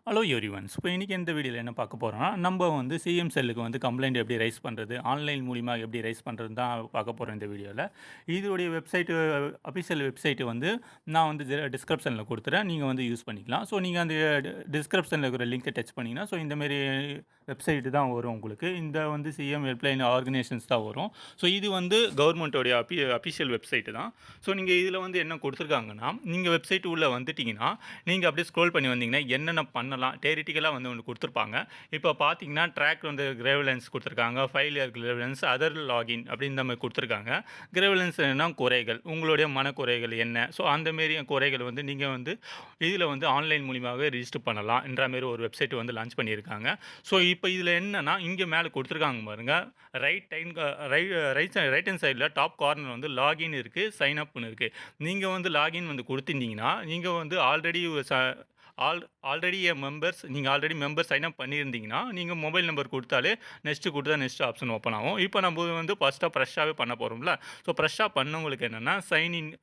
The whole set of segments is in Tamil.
Hello everyone. ஸோ இன்னைக்கு இந்த வீடியோல என்ன பார்க்க போறோம்னா, நம்ம வந்து சிஎம் செல்லுக்கு வந்து கம்ப்ளைண்ட் எப்படி ரைஸ் பண்றது, ஆன்லைன் மூலியமா எப்படி ரைஸ் பண்றதுன்னு தான் பார்க்க போறோம் இந்த வீடியோல. இதோடைய வெப்சைட் அஃபிஷியல் வெப்சைட் வந்து நான் வந்து டிஸ்கிரிப்ஷன்ல குடுத்துறேன். நீங்க வந்து யூஸ் பண்ணிக்கலாம். ஸோ நீங்க அந்த டிஸ்கிரிப்ஷன்ல இருக்கிற லிங்க்க டச் பண்ணீங்கன்னா, ஸோ இந்த மாரி வெப்சைட் தான் வரும் உங்களுக்கு. இந்த வந்து சிஎம் ஹெல்ப்லைன் ஆர்கனைசேஷன்ஸ் தான் வரும். ஸோ இது வந்து கவர்மெண்ட்டோடைய அஃபிஷியல் வெப்சைட் தான். ஸோ நீங்க இதில வந்து என்ன குடுத்துருக்காங்கன்னா, நீங்க வெப்சைட் உள்ள வந்துட்டீங்கன்னா, நீங்க அப்படியே ஸ்க்ரோல் பண்ணி வந்தீங்கன்னா, என்னென்ன பண்ணலாம் தியரிட்டிக்கலா வந்து ஒண்ணு குடுத்துருப்பாங்க. இப்போ பார்த்தீங்கன்னா, ட்ராக் வந்து கிரேவலன்ஸ் குடுத்துருக்காங்க. ஃபெயிலியர் கிரேவலன்ஸ், அதர் லாகின் அப்படின்னு இந்த மாரி குடுத்துருக்காங்க. கிரேவலன்ஸ்னா குறைகள். உங்களுடைய மனக்குறைகள் என்ன? ஸோ அந்த மாரி குறைகள் வந்து நீங்க வந்து இதில வந்து ஆன்லைன் மூலியமாவே ரிஜிஸ்டர் பண்ணலாம் என்ற மாரி ஒரு வெப்சைட் வந்து லான்ச் பண்ணியிருக்காங்க. ஸோ இப்போ இதில என்னன்னா, இங்க மேல குடுத்துருக்காங்க பாருங்க. ரைட் டைம் ரை ரைட் ஹேண்ட் சைட்ல டாப் கார்னர் வந்து லாகின் இருக்கு, சைன் அப்ன்னு இருக்கு. நீங்க வந்து லாகின் வந்து குடுத்துட்டீங்கன்னா, நீங்க வந்து ஆல் ஆல்ரெடி எ மெம்பர்ஸ் நீங்க ஆல்ரெடி மெம்பர் சைன் அப் பண்ணியிருந்தீங்கன்னா, நீங்க மொபைல் நம்பர் குடுத்தாலே நெக்ஸ்ட் குடுத்தா நெக்ஸ்ட் ஆப்ஷன் ஓப்பன் ஆகும். இப்போ நம்ம வந்து ஃப்ரெஷ்ஷாவே பண்ண போறோம்ல. ஸோ ஃப்ரெஷ்ஷா பண்ணவங்களுக்கு என்னன்னா,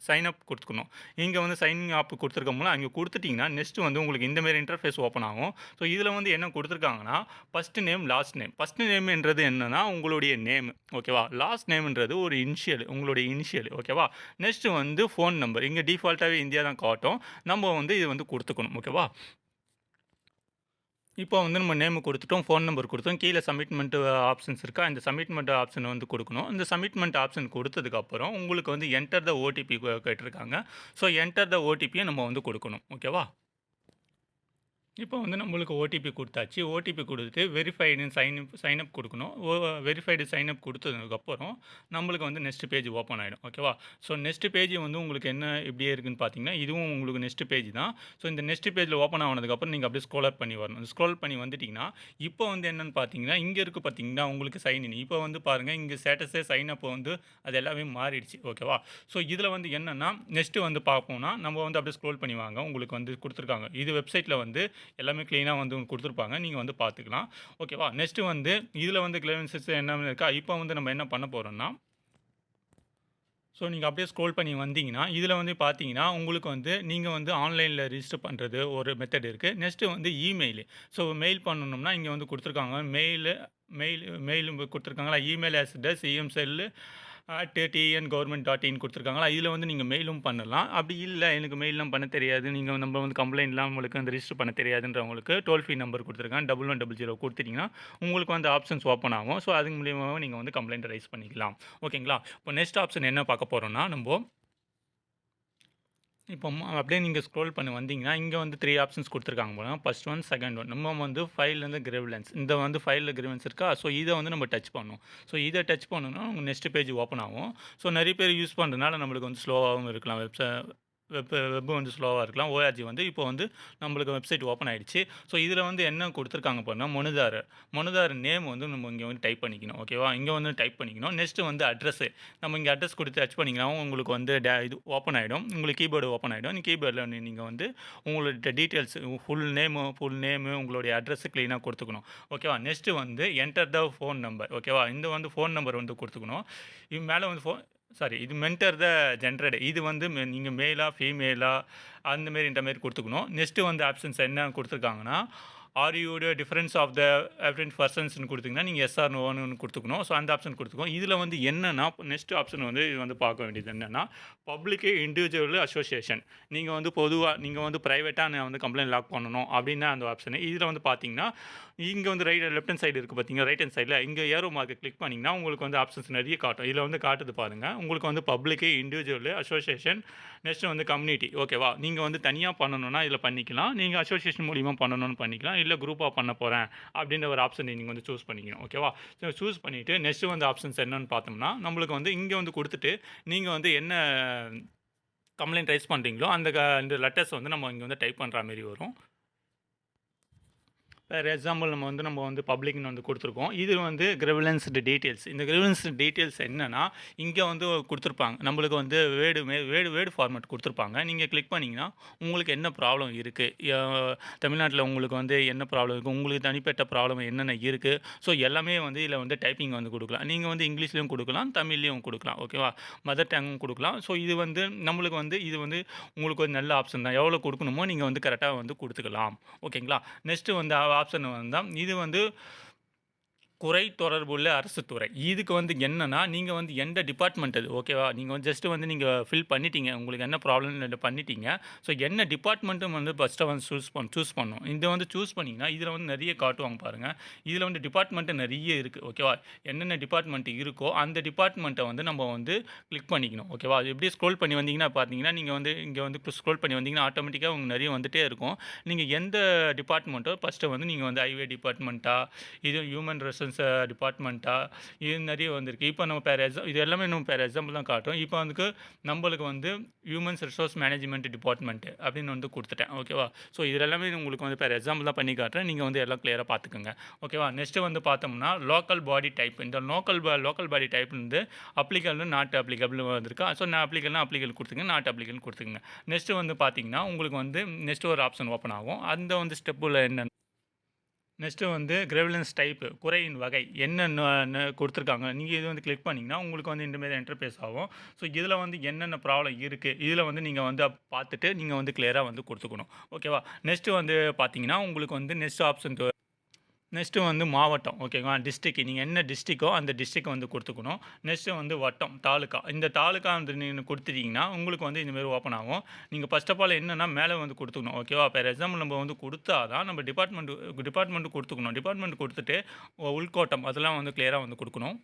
சைன் அப் குடுத்துக்கணும். இங்க வந்து சைனிங் அப் குடுத்துருக்கோம்ல, அங்க குடுத்துட்டீங்கன்னா, நெக்ஸ்ட் வந்து உங்களுக்கு இந்த மாரி இன்டர்ஃபேஸ் ஓப்பன் ஆகும். ஸோ இதில வந்து என்ன குடுத்துருக்காங்கன்னா, first name, last name. First நேம்ன்றது என்னன்னா, உங்களுடைய நேம் ஓகேவா? லாஸ்ட் நேம்ன்றது ஒரு இனிஷியல் உங்களுடைய இனிஷியல் ஓகேவா? நெக்ஸ்ட் வந்து ஃபோன் நம்பர். இங்க டிஃபால்ட்டாவே இந்தியா தான் காட்டும். நம்ம வந்து இது வந்து குடுத்துக்கணும் ஓகேவா? இப்போ வந்து நம்ம நேம் குடுத்துட்டோம், ஃபோன் நம்பர் குடுத்தோம். கீழ சப்மிட்மென்ட் ஆப்ஷன்ஸ் இருக்கா? இந்த சப்மிட்மென்ட் ஆப்ஷன வந்து குடுக்கணும். இந்த சப்மிட்மென்ட் ஆப்ஷன் குடுத்ததுக்கப்புறம், உங்களுக்கு வந்து என்டர் த ஓடிபி கேட்டிருக்காங்க. ஸோ என்டர் த ஓடிபிய நம்ம வந்து குடுக்கணும். ஓகேவா? இப்போ வந்து நம்மளுக்கு ஓடிபி குடுத்தாச்சு. ஓடிபி குடுத்துட்டு வெரிஃபைடு சைன் அப் குடுக்கணும். வெரிஃபைடு சைன் அப் குடுத்ததுக்கப்புறம், நம்மளுக்கு வந்து நெக்ஸ்ட் பேஜ் ஓப்பன் ஆயிடும். ஓகேவா? ஸோ நெக்ஸ்ட் பேஜ் வந்து உங்களுக்கு என்ன இப்படியே இருக்குன்னு பார்த்தீங்கன்னா, இதுவும் உங்களுக்கு நெக்ஸ்ட் பேஜ் தான். ஸோ இந்த நெக்ஸ்ட் பேஜ்ல ஓப்பன் ஆனதுக்கப்புறம் நீங்க அப்படியே ஸ்க்ரோல் அப் பண்ணி வரணும். ஸ்க்ரோல் பண்ணி வந்துட்டீங்கன்னா, இப்போ வந்து என்னன்னு பார்த்தீங்கன்னா, இங்க இருக்கு பார்த்தீங்கன்னா, உங்களுக்கு சைன் இன். இப்போ வந்து பாருங்க, இங்க ஸ்டேட்டஸே சைன் அப் வந்து அது எல்லாமே மாறிடுச்சு. ஓகேவா? ஸோ இதில வந்து என்னன்னா, நெக்ஸ்ட் வந்து பார்ப்போம்னா, நம்ம வந்து அப்படியே ஸ்க்ரோல் பண்ணி வாங்க. உங்களுக்கு வந்து குடுத்துருக்காங்க. இது வெப்சைட்ல வந்து எல்லாமே கிளீனா வந்து குடுத்துருப்பாங்க. நீங்க வந்து பார்த்துக்கலாம். ஓகேவா? நெக்ஸ்ட் வந்து இதில வந்து கிளீவன்ஸஸ் என்னன்னு இருக்கா? இப்போ வந்து நம்ம என்ன பண்ண போறோம்னா, ஸோ நீங்க அப்படியே ஸ்க்ரோல் பண்ணி வந்தீங்கன்னா, இதில வந்து பார்த்தீங்கன்னா, உங்களுக்கு வந்து நீங்க வந்து ஆன்லைன்ல ரிஜிஸ்டர் பண்றது ஒரு மெத்தட் இருக்கு. நெக்ஸ்ட் வந்து இமெயில். ஸோ மெயில் பண்ணணும்னா, இங்க வந்து குடுத்துருக்காங்க. மெயில் குடுத்துருக்காங்களா? இமெயில் அட்ரஸ் சிஎம்செல் @tngovernment.in குடுத்துருக்காங்களா? இதில வந்து நீங்க மெயிலும் பண்ணலாம். அப்படி இல்ல எனக்கு மெயில்லாம் பண்ண தெரியாது. நம்ம வந்து கம்ப்ளைண்ட்லாம் உங்களுக்கு வந்து ரிஜிஸ்டர் பண்ண தெரியாதுன்றவங்களுக்கு டோல் ஃப்ரீ நம்பர் குடுத்துருக்காங்க. 1100 குடுத்துட்டீங்கன்னா, உங்களுக்கு வந்து ஆப்ஷன்ஸ் ஓப்பன் ஆகும். ஸோ அது மூலியமாவே நீங்க வந்து கம்ப்ளைண்ட் ரைஸ் பண்ணிக்கலாம். ஓகேங்களா? இப்போ நெக்ஸ்ட் ஆப்ஷன் என்ன பார்க்க போறோம்னா, இப்போ அப்படியே நீங்க ஸ்க்ரோல் பண்ணி வந்தீங்கன்னா, இங்க வந்து 3 ஆப்ஷன்ஸ் குடுத்துருக்காங்க பாருங்க. First one, second one. நம்ம வந்து ஃபைல்லேருந்து கிரிவலன்ஸ். இந்த வந்து ஃபைல்ல கிரிவலன்ஸ் இருக்கா? ஸோ இத வந்து நம்ம டச் பண்ணணும். ஸோ இத டச் பண்ணோம்னா, உங்க நெக்ஸ்ட் பேஜ் ஓப்பன் ஆகும். ஸோ நெறைய பேர் யூஸ் பண்றதுனால நம்மளுக்கு வந்து ஸ்லோவாவும் இருக்கலாம். வெப் வந்து ஸ்லோவா இருக்கலாம். ஓஆர்ஜி வந்து இப்போ வந்து நம்மளுக்கு வெப்சைட் ஓப்பன் ஆயிடுச்சு. ஸோ இதில வந்து என்ன குடுத்துருக்காங்க பாருங்க, மனுதாரர் நேம் வந்து நம்ம இங்க வந்து டைப் பண்ணிக்கணும். ஓகேவா? இங்க வந்து டைப் பண்ணிக்கணும். நெக்ஸ்ட் வந்து அட்ரஸ். நம்ம இங்க அட்ரஸ் குடுத்து டச் பண்ணீங்கன்னா, உங்களுக்கு வந்து இது ஓப்பன் ஆயிடும். உங்களுக்கு கீபோர்டு ஓப்பன் ஆயிடும். கீபோர்ட்ல நீங்க வந்து உங்களோட டீட்டெயில்ஸ் ஃபுல் நேமு, உங்களுடைய அட்ரஸ் கிளீனா குடுத்துக்கணும். ஓகேவா? நெக்ஸ்ட் வந்து என்டர் த ஃபோன் நம்பர். ஓகேவா? இந்த வந்து ஃபோன் நம்பர் வந்து குடுத்துக்கணும். இது மேல வந்து இது மென்டர் த ஜென்ரட். இது வந்து நீங்க மேலா, ஃபீமேலா அந்த மாரி இந்த மாரி குடுத்துக்கணும். நெக்ஸ்ட் வந்து ஆப்ஷன்ஸ் என்ன குடுத்துருக்காங்கன்னா, are you the difference of the every பெர்சன்ஸ்ன்னு குடுத்தீங்கன்னா, நீங்க எஸ் ஆர் நோன்னு குடுத்துக்கணும். ஸோ அந்த ஆப்ஷன் குடுத்துக்கணும். இதில வந்து என்னன்னா, நெக்ஸ்ட் ஆப்ஷன் வந்து இது வந்து பார்க்க வேண்டியது என்னன்னா, பப்ளிக் இண்டிவிஜுவல் அசோசியேஷன். நீங்க வந்து பிரைவேட்டா நான் வந்து கம்ப்ளைண்ட் லாக் பண்ணணும் அப்டின்னா அந்த ஆப்ஷனு. இதில வந்து பார்த்தீங்கன்னா, இங்க வந்து லெஃப்ட் ஹேண்ட் சைடு இருக்கு பார்த்தீங்களா? ரைட் ஹேண்ட் சைட்ல இங்க ஏரோ மார்க்க கிளிக் பண்ணீங்கன்னா, உங்களுக்கு வந்து ஆப்ஷன்ஸ் நெறைய காட்டும். இதில வந்து காட்டுது பாருங்க. உங்களுக்கு வந்து பப்ளிக், இண்டிவிஜுவல், அசோசியேஷன், நெக்ஸ்ட் வந்து கம்யூனிட்டி. ஓகேவா? நீங்க வந்து தனியா பண்ணணும்னா இதில பண்ணிக்கலாம். நீங்க அசோசியேஷன் மூலியமா பண்ணணும்னு பண்ணிக்கலாம். இல்ல குரூப்பா பண்ண போறேன் அப்டின்ற ஒரு ஆப்ஷன் நீங்க வந்து சூஸ் பண்ணிக்கணும். ஓகேவா? ஸோ சூஸ் பண்ணிட்டு நெக்ஸ்ட் வந்து ஆப்ஷன்ஸ் என்னன்னு பார்த்தோம்னா, நம்மளுக்கு வந்து இங்க வந்து குடுத்துட்டு, நீங்க வந்து என்ன கம்ப்ளைண்ட் ரைஸ் பண்றீங்களோ, இந்த லெட்டர்ஸ் வந்து நம்ம இங்க வந்து டைப் பண்ற மாரி வரும். ஃபார் எக்ஸாம்பிள் நம்ம வந்து பப்ளிக்னு வந்து குடுத்துருக்கோம். இது வந்து கிரிவலன்ஸ்டு டீட்டெயில்ஸ். இந்த கிரிவலன்ஸ் டீட்டெயில்ஸ் என்னன்னா, இங்க வந்து குடுத்துருப்பாங்க. நம்மளுக்கு வந்து வேர்டு ஃபார்மேட் குடுத்துருப்பாங்க. நீங்க கிளிக் பண்ணீங்கன்னா, உங்களுக்கு என்ன ப்ராப்ளம் இருக்கு? தமிழ்நாட்ல உங்களுக்கு வந்து என்ன ப்ராப்ளம் இருக்கு? உங்களுக்கு தனிப்பட்ட ப்ராப்ளம் என்னென்ன இருக்கு? ஸோ எல்லாமே வந்து இதில வந்து டைப்பிங் வந்து குடுக்கலாம். நீங்க வந்து இங்கிலீஷ்லயும் குடுக்கலாம், தமிழ்லயும் குடுக்கலாம். ஓகேவா? மதர் டங்கும் குடுக்கலாம். ஸோ இது வந்து நம்மளுக்கு வந்து இது வந்து உங்களுக்கு ஒரு நல்ல ஆப்ஷன் தான். எவ்வளோ குடுக்கணுமோ நீங்க வந்து கரெக்ட்டா வந்து குடுத்துக்கலாம். ஓகேங்களா? நெக்ஸ்ட்டு வந்து ஆப்ஷன் வந்தா, இது வந்து குறை தொடர்புள்ள அரசு துறை. இதுக்கு வந்து என்னன்னா, நீங்க வந்து எந்த டிபார்ட்மெண்ட் அது ஓகேவா? நீங்க வந்து ஜஸ்ட் வந்து நீங்க ஃபில் பண்ணிட்டீங்க. உங்களுக்கு என்ன ப்ராப்ளம்னு பண்ணிட்டீங்க. ஸோ என்ன டிபார்ட்மெண்ட்டும் வந்து ஃபர்ஸ்ட்டு வந்து சூஸ் பண்ணணும். இத வந்து சூஸ் பண்ணீங்கன்னா, இதில வந்து நெறைய காட்டுவாங்க பாருங்க. இதில வந்து டிபார்ட்மெண்ட் நெறைய இருக்கு. ஓகேவா? என்னென்ன டிபார்ட்மெண்ட் இருக்கோ, அந்த டிபார்ட்மெண்ட்ட வந்து நம்ம வந்து கிளிக் பண்ணிக்கணும். ஓகேவா? அது எப்படியே ஸ்க்ரோல் பண்ணி வந்தீங்கன்னா பார்த்தீங்கன்னா, நீங்க வந்து இங்க வந்து ஸ்க்ரோல் பண்ணி வந்தீங்கன்னா, ஆட்டோமேட்டிக்கா உங்களுக்கு நெறைய வந்துட்டே இருக்கும். நீங்க எந்த டிபார்ட்மெண்ட்டோ ஃபர்ஸ்ட்டு வந்து நீங்க வந்து ஹைவே டிபார்ட்மெண்ட்டா, இது ஹியூமன் ரிசோர்ஸ் டிபார்ட்மெண்ட்டா, இது நெறைய வந்திருக்கு. இப்போ நம்ம இது எல்லாமே நம்ம எக்ஸாம்பிள் தான் காட்டும். இப்போ வந்து நம்மளுக்கு வந்து ஹியூமன்ஸ் ரிசோர்ஸ் மேனேஜ்மென்ட் டிபார்ட்மெண்ட் அப்படின்னு வந்து குடுத்துட்டேன். ஓகேவா? ஸோ இது எல்லாமே உங்களுக்கு வந்து எக்ஸாம்பிள் தான் பண்ணி காட்டுறேன். நீங்க வந்து எல்லாம் கிளியரா பார்த்துக்கங்க. ஓகேவா? நெக்ஸ்ட் வந்து பார்த்தோம்னா, லோக்கல் பாடி டைப். இந்த லோக்கல் பாடி டைப் வந்து அப்ளிகபிள், நாட் அப்ளிகபிள் வந்திருக்கு. ஸோ நான் அப்ளிகபிள் குடுத்துங்க, நாட் அப்ளிகபிள் குடுத்துக்கங்க. நெக்ஸ்ட் வந்து பார்த்தீங்கன்னா, உங்களுக்கு வந்து நெக்ஸ்ட் ஒரு ஆப்ஷன் ஓப்பன் ஆகும். அந்த வந்து ஸ்டெப்புல என்ன நெக்ஸ்ட்டு வந்து கிரெவலன்ஸ் டைப்பு குறையின் வகை என்னென்ன குடுத்துருக்காங்க. நீங்க இது வந்து கிளிக் பண்ணீங்கன்னா, உங்களுக்கு வந்து இந்த மாரி இன்டர்ஃபேஸ் ஆகும். ஸோ இதில வந்து என்னென்ன ப்ராப்ளம் இருக்கு. இதில வந்து நீங்க வந்து பார்த்துட்டு நீங்க வந்து கிளியரா வந்து குடுத்துக்கணும். ஓகேவா? நெக்ஸ்ட்டு வந்து பார்த்தீங்கன்னா, உங்களுக்கு வந்து நெக்ஸ்ட் ஆப்ஷன் நெக்ஸ்ட்டு வந்து மாவட்டம் ஓகேங்களா? டிஸ்ட்ரிக்ட் நீங்க என்ன டிஸ்ட்ரிக்கோ அந்த டிஸ்ட்ரிக்ட் வந்து குடுத்துக்கணும். நெக்ஸ்ட்டு வந்து வட்டம், தாலுகா. இந்த தாலுகா வந்து நீங்க குடுத்துட்டீங்கன்னா, உங்களுக்கு வந்து இந்த மாரி ஓப்பன் ஆகும். நீங்க ஃபர்ஸ்ட் ஆஃப் ஆல் என்னன்னா மேல வந்து குடுத்துக்கணும். ஓகேவா? ஃபார் எக்ஸாம்பிள் நம்ம வந்து குடுத்தா தான் நம்ம டிபார்ட்மெண்ட் குடுத்துக்கணும். டிபார்ட்மெண்ட் குடுத்துட்டு உள்கோட்டம் அதெல்லாம் வந்து கிளியரா வந்து குடுக்கணும்.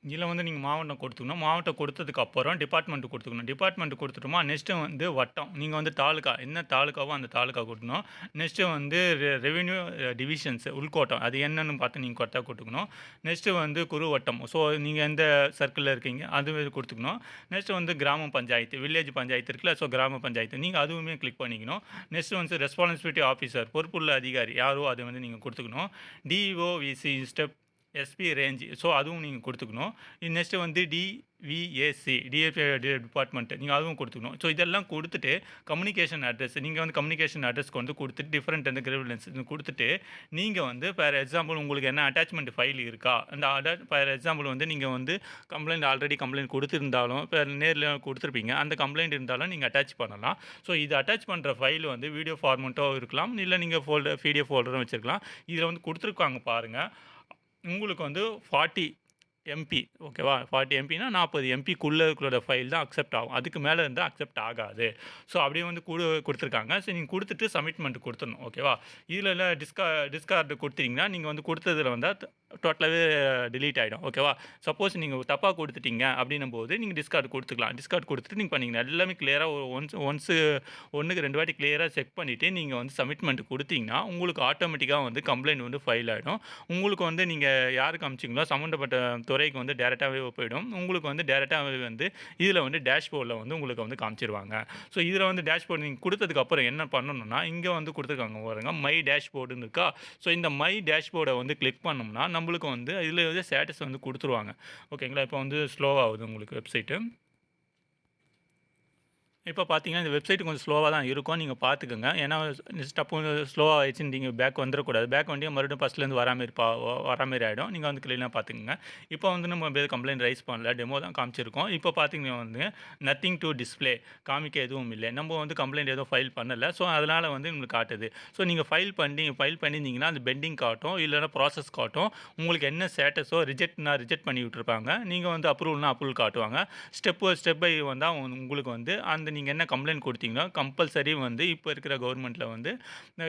இதில வந்து நீங்க மாவட்டம் குடுத்துக்கணும். மாவட்டம் குடுத்ததுக்கு அப்புறம் டிபார்ட்மெண்ட் குடுத்துக்கணும். டிபார்ட்மெண்ட் குடுத்துட்டோமா, நெக்ஸ்ட்டு வந்து வட்டம். நீங்க வந்து தாலுகா, என்ன தாலுகாவோ அந்த தாலுகா குடுக்கணும். நெக்ஸ்ட்டு வந்து ரெவென்யூ டிவிஷன்ஸ் உள்கோட்டம். அது என்னன்னு பார்த்து நீங்க கரெக்ட்டா குடுத்துக்கணும். நெக்ஸ்ட்டு வந்து குறுவட்டம். ஸோ நீங்க எந்த சர்க்கிள்ல இருக்கீங்க, அது குடுத்துக்கணும். நெக்ஸ்ட்டு வந்து கிராம பஞ்சாயத்து, வில்லேஜ் பஞ்சாயத்து இருக்குல்ல, ஸோ கிராம பஞ்சாயத்து. நீங்க அதுவுமே கிளிக் பண்ணிக்கணும். நெக்ஸ்ட்டு வந்து ரெஸ்பான்சிபிலிட்டி ஆஃபீசர், பொறுப்புள்ள அதிகாரி யாரோ அத வந்து நீங்க குடுத்துக்கணும். டிஇஓ, விசி ஸ்டெப் எஸ்பி ரேஞ்ச். ஸோ அதுவும் நீங்க குடுத்துக்கணும். நெக்ஸ்ட்டு வந்து டிவிஏசி டிபார்ட்மெண்ட் நீங்க அதுவும் குடுத்துக்கணும். ஸோ இதெல்லாம் குடுத்துட்டு கம்யூனிகேஷன் அட்ரஸ் நீங்க வந்து கம்யூனிகேஷன் அட்ரஸ்க்கு வந்து குடுத்துட்டு டிஃபரெண்ட் அந்த கிரிவலன்ஸ் குடுத்துட்டு, நீங்க வந்து ஃபார் எக்ஸாம்பிள் உங்களுக்கு என்ன அட்டாச்மெண்ட் ஃபைல் இருக்கா? அந்த ஃபார் எக்ஸாம்பிள் வந்து நீங்க வந்து ஆல்ரெடி கம்ப்ளைண்ட் குடுத்திருந்தாலும், இப்ப நேர்ல குடுத்துருப்பீங்க. அந்த கம்ப்ளைண்ட் இருந்தாலும் நீங்க அட்டாச் பண்ணலாம். ஸோ இது அட்டாச் பண்ற ஃபைல் வந்து வீடியோ ஃபார்மேட்டோ இருக்கலாம். இல்ல நீங்க பிடிஎஃப் ஃபோல்டரும் வச்சிருக்கலாம். இதில வந்து குடுத்துருக்காங்க பாருங்க. உங்களுக்கு வந்து 40 எம்பி ஓகேவா? 40 எம்பினா 40 எம்பிக்குள்ள இருக்கிற ஃபைல் தான் அக்செப்ட் ஆகும். அதுக்கு மேல இருந்தா அக்செப்ட் ஆகாது. ஸோ அப்படியே வந்து குடுத்துருக்காங்க. ஸோ நீங்க குடுத்துட்டு சப்மிட்மென்ட் குடுத்துறணும். ஓகேவா? இதுல எல்லாம் டிஸ்கார்ட் குடுத்தீங்கன்னா, நீங்க வந்து குடுத்ததுல வந்தா டோட்டலாவே டெலீட் ஆயிடும். ஓகேவா? சப்போஸ் நீங்க தப்பா குடுத்துட்டீங்க அப்படின்னும்போது, நீங்க டிஸ்கார்ட் குடுத்துக்கலாம். டிஸ்கார்ட் குடுத்துட்டு நீங்க பண்ணீங்கன்னா, எல்லாமே கிளியரா ஒன்ஸ் 1க்கு 2 வாட்டி கிளியரா செக் பண்ணிட்டு, நீங்க வந்து சப்மிட்மென்ட் குடுத்தீங்கன்னா, உங்களுக்கு ஆட்டோமேட்டிக்கா வந்து கம்ப்ளைண்ட் வந்து ஃபைல் ஆயிடும். உங்களுக்கு வந்து நீங்க யாருக்கு அனுப்பிச்சீங்களோ சம்மந்தப்பட்ட துறைக்கு வந்து டைரக்ட்டாவே போயிடும். உங்களுக்கு வந்து டைரக்ட்டாவே வந்து இதில வந்து டேஷ்போர்ட்ல வந்து உங்களுக்கு வந்து காமிச்சிருவாங்க. ஸோ இதில வந்து டேஷ்போர்ட் நீங்க குடுத்ததுக்கு அப்புறம் என்ன பண்ணணும்னா, இங்க வந்து குடுத்துருக்காங்க பாருங்க. மை டேஷ்போர்டுன்னு இருக்கா? ஸோ இந்த மை டேஷ்போர்ட வந்து கிளிக் பண்ணோம்னா, நம்மளுக்கு வந்து இதில வந்து ஸ்டேட்டஸ் வந்து குடுத்துருவாங்க. ஓகேங்களா? இப்போ வந்து ஸ்லோவாகுது உங்களுக்கு வெப்சைட்டு. இப்போ பார்த்தீங்கன்னா, இந்த வெப்சைட் கொஞ்சம் ஸ்லோவா தான் இருக்கும். நீங்க பார்த்துக்கங்க. ஏன்னா டப்புன்னு ஸ்லோவா ஆயிடுச்சுன்னு நீங்க பேக் வந்துரக்கூடாது. பேக் வந்தீங்க மறுபடியும் ஃபர்ஸ்ட்லேருந்து வரா மாரி ஆயிடும். நீங்க வந்து கிளீனா பார்த்துக்கங்க. இப்போ வந்து நம்ம கம்ப்ளைண்ட் ரைஸ் பண்ணல. டெமோ தான் காமிச்சிருக்கோம். இப்போ பார்த்தீங்கன்னா வந்து நத்திங் டூ டிஸ்ப்ளே காமிக்க எதுவும் இல்ல. நம்ம வந்து கம்ப்ளைண்ட் எதுவும் ஃபைல் பண்ணல. ஸோ அதனால வந்து உங்களுக்கு காட்டுது. ஸோ நீங்க ஃபைல் பண்ணியிருந்தீங்கன்னா, அது பெண்டிங் காட்டும். இல்லன்னா ப்ராசஸ் காட்டும். உங்களுக்கு என்ன ஸ்டேட்டஸோ ரிஜெக்ட் பண்ணி விட்டுருப்பாங்க. நீங்க வந்து அப்ரூவல்னா அப்ரூவல் காட்டுவாங்க. ஸ்டெப் பை வந்தா உங்களுக்கு வந்து அந்த நீங்க என்ன கம்ப்ளைண்ட் குடுத்தீங்களோ, கம்பல்சரி வந்து இப்ப இருக்கிற கவர்மெண்ட்ல வந்து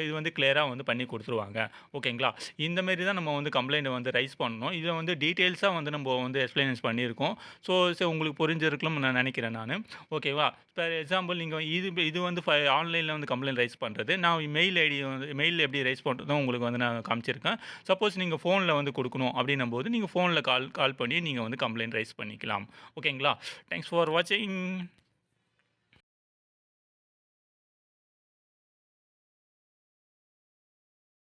இது வந்து கிளியரா வந்து பண்ணி குடுத்துருவாங்க. ஓகேங்களா? இந்த மாரி தான் நம்ம வந்து கம்ப்ளைண்ட்ட வந்து ரைஸ் பண்ணணும். இத வந்து டீட்டெயில்ஸா வந்து நம்ம வந்து எக்ஸ்ப்ளனேஷன் பண்ணியிருக்கோம். உங்களுக்கு புரிஞ்சிருக்கும்னு நான் நெனைக்கிறேன் நானு. ஓகேவா? ஃபார் எக்ஸாம்பிள் நீங்க இது வந்து ஆன்லைன்ல வந்து கம்ப்ளைண்ட் ரைஸ் பண்றது. நான் மெயில் எப்படி ரைஸ் பண்றதும் உங்களுக்கு வந்து நான் காமிச்சிருக்கேன். சப்போஸ் நீங்க ஃபோன்ல வந்து குடுக்கணும் அப்படின்னும்போது, நீங்க ஃபோன்ல கால் பண்ணி நீங்க வந்து கம்ப்ளைண்ட் ரைஸ் பண்ணிக்கலாம். ஓகேங்களா? தேங்க்ஸ் ஃபார் வாட்சிங்.